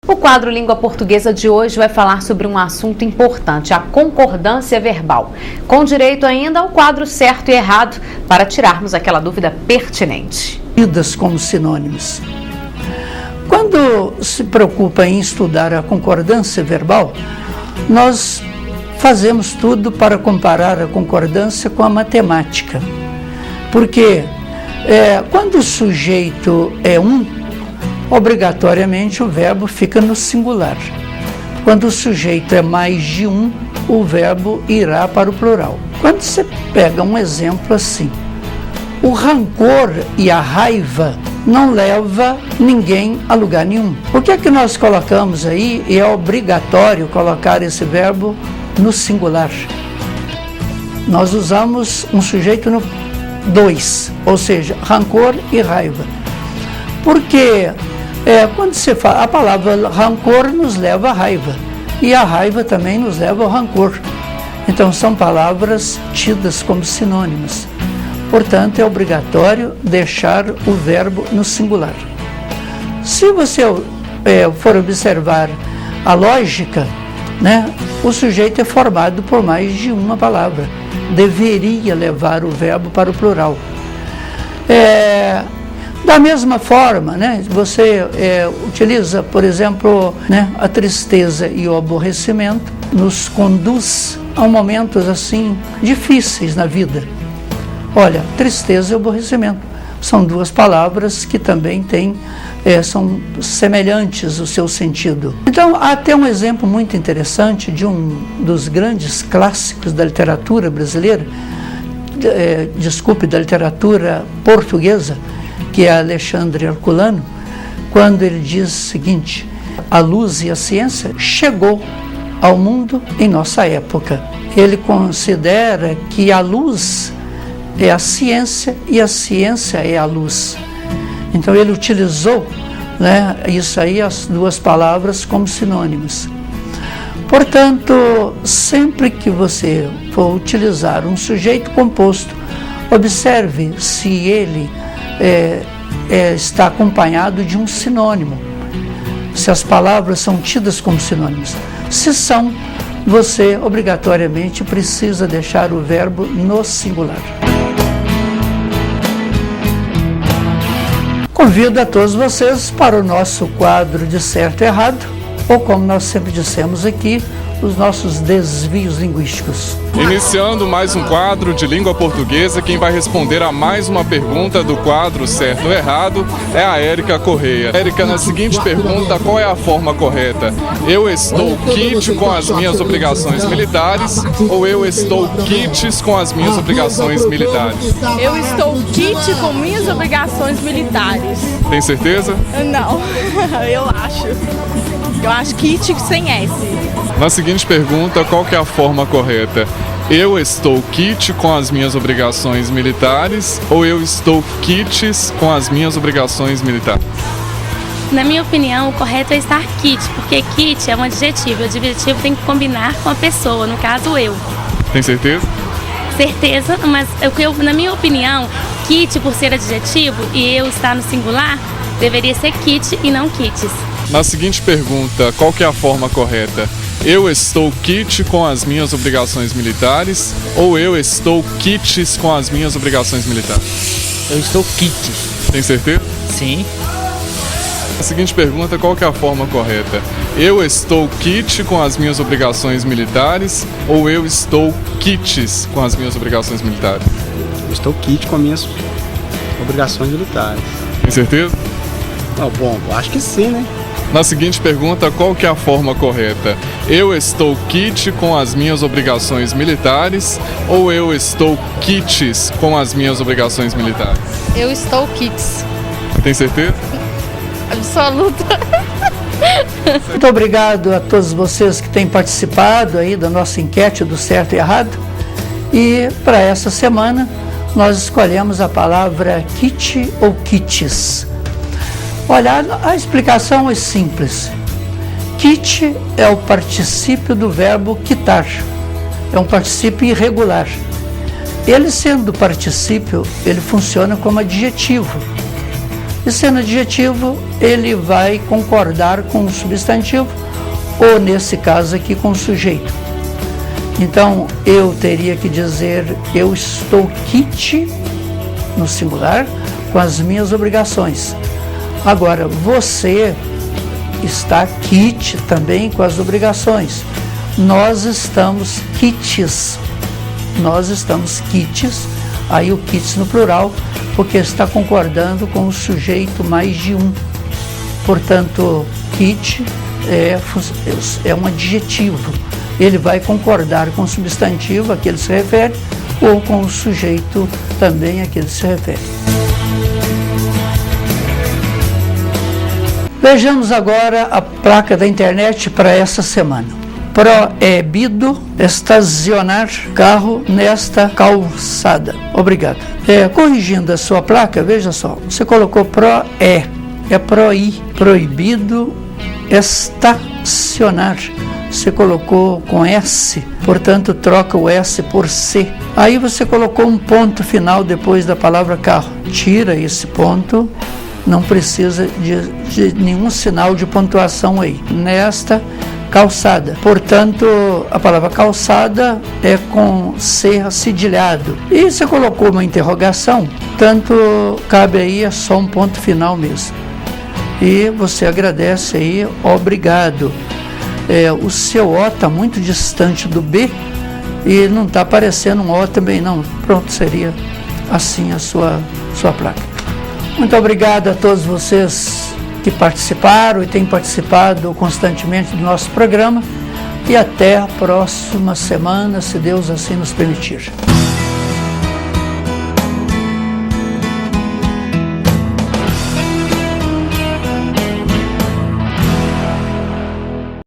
O quadro Língua Portuguesa de hoje vai falar sobre um assunto importante, a concordância verbal, com direito ainda ao quadro certo e errado, para tirarmos aquela dúvida pertinente. Como sinônimos. Quando se preocupa em estudar a concordância verbal, nós fazemos tudo para comparar a concordância com a matemática. Porque quando o sujeito é obrigatoriamente o verbo fica no singular. Quando o sujeito é mais de um, o verbo irá para o plural. Quando você pega um exemplo assim, o rancor e a raiva não leva ninguém a lugar nenhum. O que é que nós colocamos aí? E é obrigatório colocar esse verbo no singular. Nós usamos um sujeito no 2, ou seja, rancor e raiva. Porque quando você fala, a palavra rancor nos leva à raiva, e a raiva também nos leva ao rancor. Então são palavras tidas como sinônimas. Portanto, é obrigatório deixar o verbo no singular. Se você for observar a lógica, o sujeito é formado por mais de uma palavra. Deveria levar o verbo para o plural. Da mesma forma, você utiliza, por exemplo, a tristeza e o aborrecimento, nos conduz a momentos assim difíceis na vida. Olha, tristeza e aborrecimento são duas palavras que também são semelhantes o seu sentido. Então, há até um exemplo muito interessante de um dos grandes clássicos da literatura brasileira, da literatura portuguesa, que é Alexandre Herculano, quando ele diz o seguinte: a luz e a ciência chegou ao mundo em nossa época. Ele considera que a luz é a ciência e a ciência é a luz. Então ele utilizou isso aí, as duas palavras, como sinônimos. Portanto, sempre que você for utilizar um sujeito composto, observe se ele está acompanhado de um sinônimo, se as palavras são tidas como sinônimos. Se são, você obrigatoriamente precisa deixar o verbo no singular. Convido a todos vocês para o nosso quadro de certo e errado, ou como nós sempre dissemos aqui, os nossos desvios linguísticos. Iniciando mais um quadro de língua portuguesa, quem vai responder a mais uma pergunta do quadro certo ou errado é a Érica Correia. Érica, na seguinte pergunta, qual é a forma correta? Eu estou quite com as minhas obrigações militares ou eu estou quites com as minhas obrigações militares? Eu estou quite com minhas obrigações militares. Tem certeza? Não, eu acho. Eu acho kit sem S. Na seguinte pergunta, qual que é a forma correta? Eu estou quite com as minhas obrigações militares ou eu estou quites com as minhas obrigações militares? Na minha opinião, o correto é estar quite, porque quite é um adjetivo. O adjetivo tem que combinar com a pessoa, no caso eu. Tem certeza? Certeza, mas na minha opinião, quite por ser adjetivo e eu estar no singular, deveria ser quite e não quites. Na seguinte pergunta, qual que é a forma correta? Eu estou quite com as minhas obrigações militares ou eu estou quites com as minhas obrigações militares? Eu estou quite. Tem certeza? Sim. A seguinte pergunta, qual que é a forma correta? Eu estou quite com as minhas obrigações militares ou eu estou quites com as minhas obrigações militares? Eu estou quite com as minhas obrigações militares. Tem certeza? Bom, acho que sim, Na seguinte pergunta, qual que é a forma correta? Eu estou quite com as minhas obrigações militares ou eu estou quites com as minhas obrigações militares? Eu estou quites. Tem certeza? Absoluta. Muito obrigado a todos vocês que têm participado aí da nossa enquete do certo e errado. E para essa semana nós escolhemos a palavra quite ou quites. Olha, a explicação é simples. Quite é o particípio do verbo quitar. É um particípio irregular. Ele sendo particípio, ele funciona como adjetivo. E sendo adjetivo, ele vai concordar com o substantivo, ou nesse caso aqui com o sujeito. Então, eu teria que dizer, eu estou quite, no singular, com as minhas obrigações. Agora, você está quite também com as obrigações. Nós estamos quites. Nós estamos quites, aí o quites no plural, porque está concordando com o sujeito mais de um. Portanto, quite é um adjetivo. Ele vai concordar com o substantivo a que ele se refere ou com o sujeito também a que ele se refere. Vejamos agora a placa da internet para essa semana. Proibido estacionar carro nesta calçada. Obrigado. Corrigindo a sua placa, veja só, você colocou é proibido estacionar. Você colocou com S, portanto troca o S por C. Aí você colocou um ponto final depois da palavra carro. Tira esse ponto, não precisa de nenhum sinal de pontuação aí. Nesta calçada. Portanto, a palavra calçada é com C cedilhado. E você colocou uma interrogação, tanto cabe aí é só um ponto final mesmo. E você agradece aí, obrigado. O seu O está muito distante do B e não está aparecendo um O também não. Pronto, seria assim a sua placa. Muito obrigado a todos vocês que participaram e têm participado constantemente do nosso programa. E até a próxima semana, se Deus assim nos permitir.